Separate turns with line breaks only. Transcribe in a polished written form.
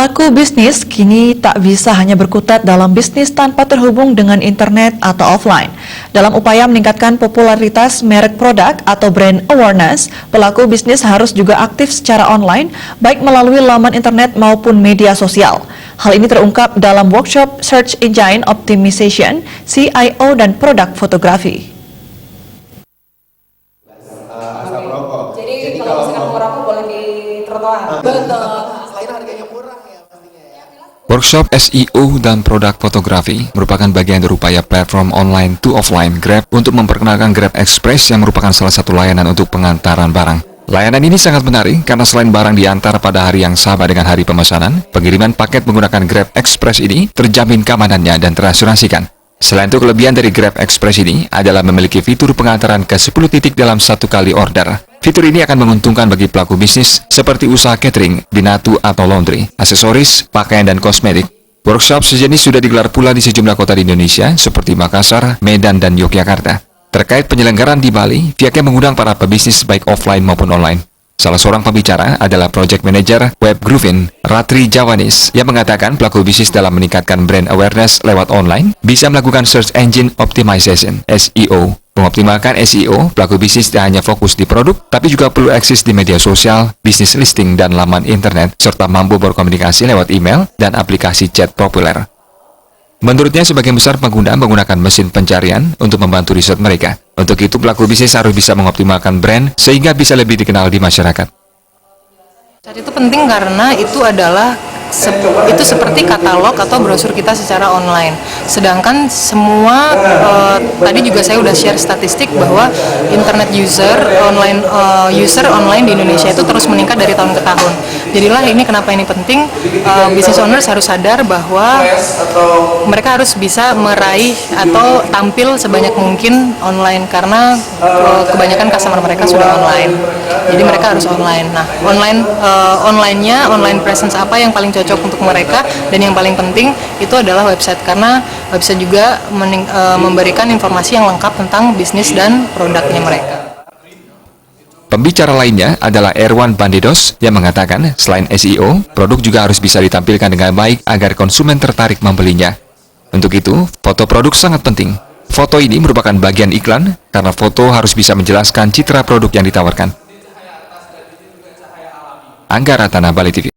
Pelaku bisnis kini tak bisa hanya berkutat dalam bisnis tanpa terhubung dengan internet atau offline. Dalam upaya meningkatkan popularitas merek produk atau brand awareness, pelaku bisnis harus juga aktif secara online, baik melalui laman internet maupun media sosial. Hal ini terungkap dalam workshop Search Engine Optimization, CIO dan produk fotografi.
Jadi kalau misalkan mau merokok boleh di trotoar. Betul.
Workshop SEO dan produk fotografi merupakan bagian dari upaya platform online to offline Grab untuk memperkenalkan Grab Express yang merupakan salah satu layanan untuk pengantaran barang. Layanan ini sangat menarik karena selain barang diantar pada hari yang sama dengan hari pemesanan, pengiriman paket menggunakan Grab Express ini terjamin keamanannya dan terasuransikan. Selain itu, kelebihan dari Grab Express ini adalah memiliki fitur pengantaran ke 10 titik dalam satu kali order. Fitur ini akan menguntungkan bagi pelaku bisnis seperti usaha catering, binatu atau laundry, aksesoris, pakaian, dan kosmetik. Workshop sejenis sudah digelar pula di sejumlah kota di Indonesia seperti Makassar, Medan, dan Yogyakarta. Terkait penyelenggaraan di Bali, pihaknya mengundang para pebisnis baik offline maupun online. Salah seorang pembicara adalah Project Manager Web Groovin, Ratri Jawanis, yang mengatakan pelaku bisnis dalam meningkatkan brand awareness lewat online bisa melakukan Search Engine Optimization, SEO. Mengoptimalkan SEO, pelaku bisnis tidak hanya fokus di produk, tapi juga perlu eksis di media sosial, bisnis listing, dan laman internet, serta mampu berkomunikasi lewat email dan aplikasi chat populer. Menurutnya, sebagian besar pengguna menggunakan mesin pencarian untuk membantu riset mereka. Untuk itu, pelaku bisnis harus bisa mengoptimalkan brand sehingga bisa lebih dikenal di masyarakat.
Itu penting karena itu adalah seperti katalog atau brosur kita secara online. Sedangkan semua tadi juga saya udah share statistik bahwa internet user online di Indonesia itu terus meningkat dari tahun ke tahun. Jadilah ini kenapa ini penting, business owners harus sadar bahwa mereka harus bisa meraih atau tampil sebanyak mungkin online karena kebanyakan customer mereka sudah online. Jadi mereka harus online. Nah, online presence apa yang paling cocok untuk mereka, dan yang paling penting itu adalah website karena website juga memberikan informasi yang lengkap tentang bisnis dan produknya mereka.
Pembicara lainnya adalah Erwan Bandidos yang mengatakan selain SEO, produk juga harus bisa ditampilkan dengan baik agar konsumen tertarik membelinya. Untuk itu, foto produk sangat penting. Foto ini merupakan bagian iklan karena foto harus bisa menjelaskan citra produk yang ditawarkan. Angga Ratana, Bali TV.